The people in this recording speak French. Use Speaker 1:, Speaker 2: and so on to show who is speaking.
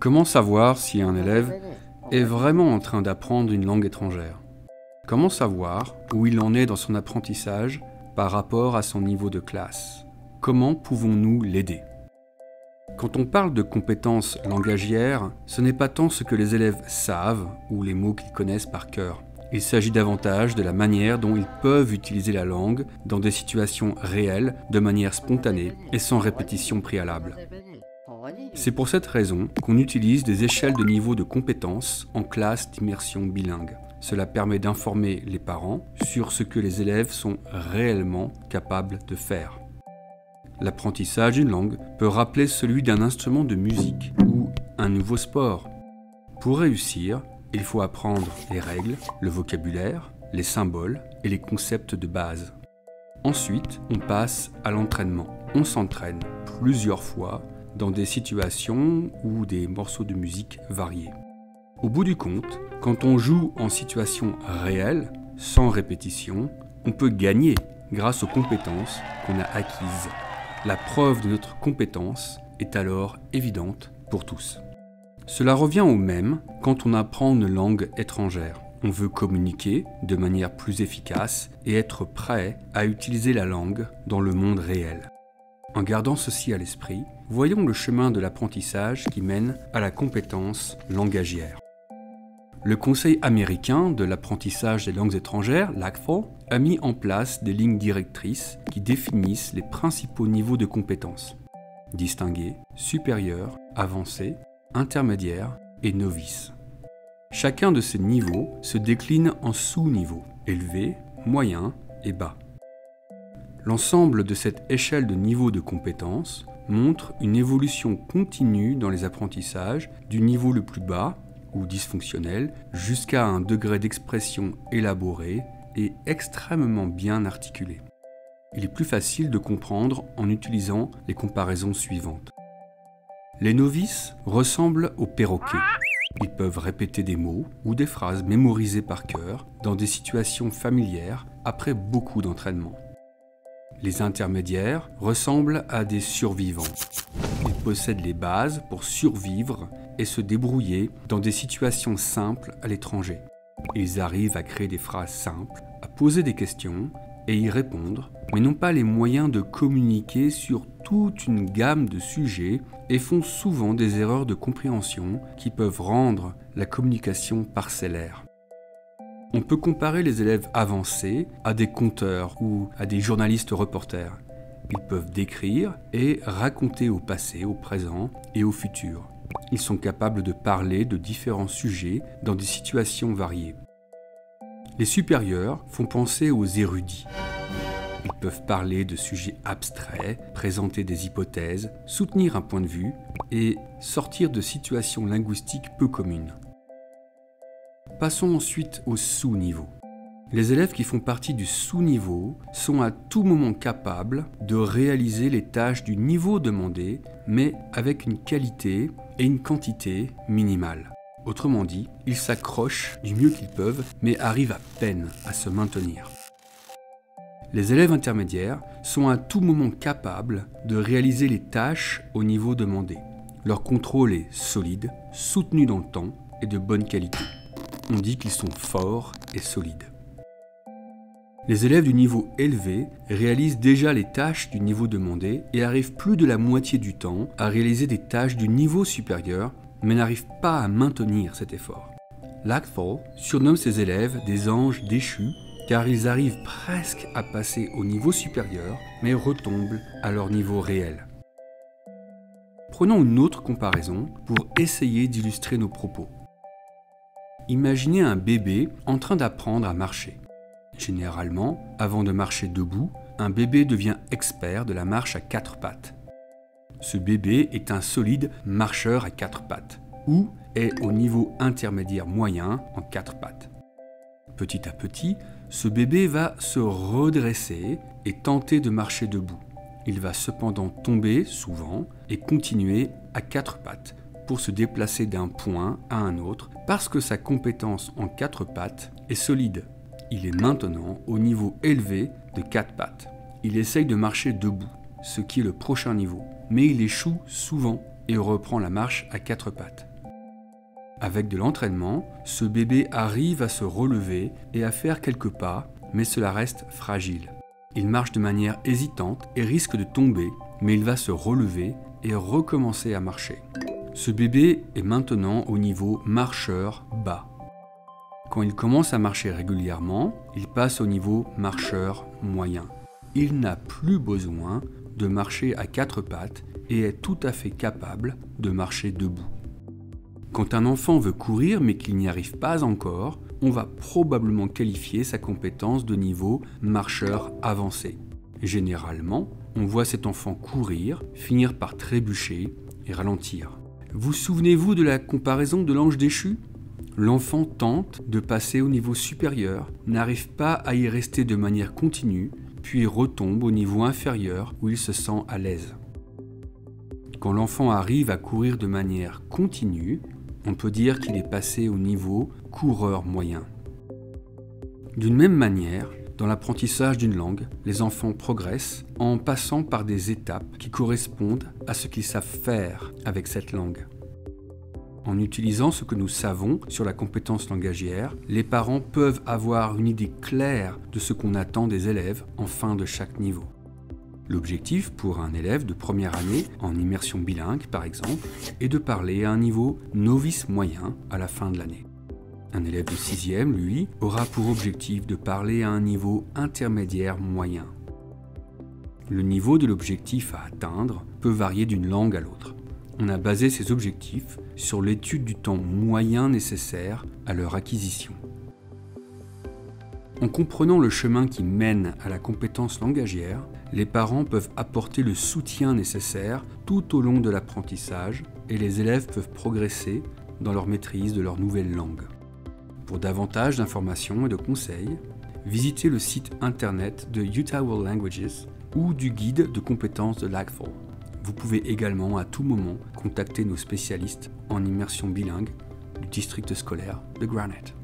Speaker 1: Comment savoir si un élève est vraiment en train d'apprendre une langue étrangère? Comment savoir où il en est dans son apprentissage par rapport à son niveau de classe? Comment pouvons-nous l'aider? Quand on parle de compétences langagières, ce n'est pas tant ce que les élèves savent ou les mots qu'ils connaissent par cœur. Il s'agit davantage de la manière dont ils peuvent utiliser la langue dans des situations réelles, de manière spontanée et sans répétition préalable. C'est pour cette raison qu'on utilise des échelles de niveau de compétences en classe d'immersion bilingue. Cela permet d'informer les parents sur ce que les élèves sont réellement capables de faire. L'apprentissage d'une langue peut rappeler celui d'un instrument de musique ou un nouveau sport. Pour réussir, il faut apprendre les règles, le vocabulaire, les symboles et les concepts de base. Ensuite, on passe à l'entraînement. On s'entraîne plusieurs fois dans des situations ou des morceaux de musique variés. Au bout du compte, quand on joue en situation réelle, sans répétition, on peut gagner grâce aux compétences qu'on a acquises. La preuve de notre compétence est alors évidente pour tous. Cela revient au même quand on apprend une langue étrangère. On veut communiquer de manière plus efficace et être prêt à utiliser la langue dans le monde réel. En gardant ceci à l'esprit, voyons le chemin de l'apprentissage qui mène à la compétence langagière. Le Conseil américain de l'apprentissage des langues étrangères, l'ACFL, a mis en place des lignes directrices qui définissent les principaux niveaux de compétences: distingué, supérieur, avancé, intermédiaire et novice. Chacun de ces niveaux se décline en sous-niveaux, élevé, moyen et bas. L'ensemble de cette échelle de niveaux de compétences montre une évolution continue dans les apprentissages du niveau le plus bas ou dysfonctionnel jusqu'à un degré d'expression élaboré et extrêmement bien articulé. Il est plus facile de comprendre en utilisant les comparaisons suivantes. Les novices ressemblent aux perroquets. Ils peuvent répéter des mots ou des phrases mémorisées par cœur dans des situations familières après beaucoup d'entraînement. Les intermédiaires ressemblent à des survivants. Ils possèdent les bases pour survivre et se débrouiller dans des situations simples à l'étranger. Ils arrivent à créer des phrases simples, à poser des questions et y répondre, mais n'ont pas les moyens de communiquer sur toute une gamme de sujets et font souvent des erreurs de compréhension qui peuvent rendre la communication parcellaire. On peut comparer les élèves avancés à des conteurs ou à des journalistes reporters. Ils peuvent décrire et raconter au passé, au présent et au futur. Ils sont capables de parler de différents sujets dans des situations variées. Les supérieurs font penser aux érudits. Ils peuvent parler de sujets abstraits, présenter des hypothèses, soutenir un point de vue et sortir de situations linguistiques peu communes. Passons ensuite au sous-niveau. Les élèves qui font partie du sous-niveau sont à tout moment capables de réaliser les tâches du niveau demandé, mais avec une qualité et une quantité minimales. Autrement dit, ils s'accrochent du mieux qu'ils peuvent, mais arrivent à peine à se maintenir. Les élèves intermédiaires sont à tout moment capables de réaliser les tâches au niveau demandé. Leur contrôle est solide, soutenu dans le temps et de bonne qualité. On dit qu'ils sont forts et solides. Les élèves du niveau élevé réalisent déjà les tâches du niveau demandé et arrivent plus de la moitié du temps à réaliser des tâches du niveau supérieur, mais n'arrivent pas à maintenir cet effort. L'ACFL surnomme ces élèves des anges déchus car ils arrivent presque à passer au niveau supérieur, mais retombent à leur niveau réel. Prenons une autre comparaison pour essayer d'illustrer nos propos. Imaginez un bébé en train d'apprendre à marcher. Généralement, avant de marcher debout, un bébé devient expert de la marche à 4 pattes. Ce bébé est un solide marcheur à 4 pattes, ou est au niveau intermédiaire moyen en 4 pattes. Petit à petit, ce bébé va se redresser et tenter de marcher debout. Il va cependant tomber souvent et continuer à 4 pattes pour se déplacer d'un point à un autre parce que sa compétence en 4 pattes est solide. Il est maintenant au niveau élevé de 4 pattes. Il essaye de marcher debout, ce qui est le prochain niveau, mais il échoue souvent et reprend la marche à 4 pattes. Avec de l'entraînement, ce bébé arrive à se relever et à faire quelques pas, mais cela reste fragile. Il marche de manière hésitante et risque de tomber, mais il va se relever et recommencer à marcher. Ce bébé est maintenant au niveau marcheur bas. Quand il commence à marcher régulièrement, il passe au niveau marcheur moyen. Il n'a plus besoin de marcher à quatre pattes et est tout à fait capable de marcher debout. Quand un enfant veut courir mais qu'il n'y arrive pas encore, on va probablement qualifier sa compétence de niveau marcheur avancé. Généralement, on voit cet enfant courir, finir par trébucher et ralentir. Vous souvenez-vous de la comparaison de l'ange déchu ? L'enfant tente de passer au niveau supérieur, n'arrive pas à y rester de manière continue, puis retombe au niveau inférieur où il se sent à l'aise. Quand l'enfant arrive à courir de manière continue, on peut dire qu'il est passé au niveau coureur moyen. D'une même manière, dans l'apprentissage d'une langue, les enfants progressent en passant par des étapes qui correspondent à ce qu'ils savent faire avec cette langue. En utilisant ce que nous savons sur la compétence langagière, les parents peuvent avoir une idée claire de ce qu'on attend des élèves en fin de chaque niveau. L'objectif pour un élève de première année, en immersion bilingue par exemple, est de parler à un niveau novice moyen à la fin de l'année. Un élève de 6e, lui, aura pour objectif de parler à un niveau intermédiaire moyen. Le niveau de l'objectif à atteindre peut varier d'une langue à l'autre. On a basé ces objectifs sur l'étude du temps moyen nécessaire à leur acquisition. En comprenant le chemin qui mène à la compétence langagière, les parents peuvent apporter le soutien nécessaire tout au long de l'apprentissage et les élèves peuvent progresser dans leur maîtrise de leur nouvelle langue. Pour davantage d'informations et de conseils, visitez le site internet de Utah World Languages ou du guide de compétences de LACFL. Vous pouvez également à tout moment contacter nos spécialistes en immersion bilingue du district scolaire de Granite.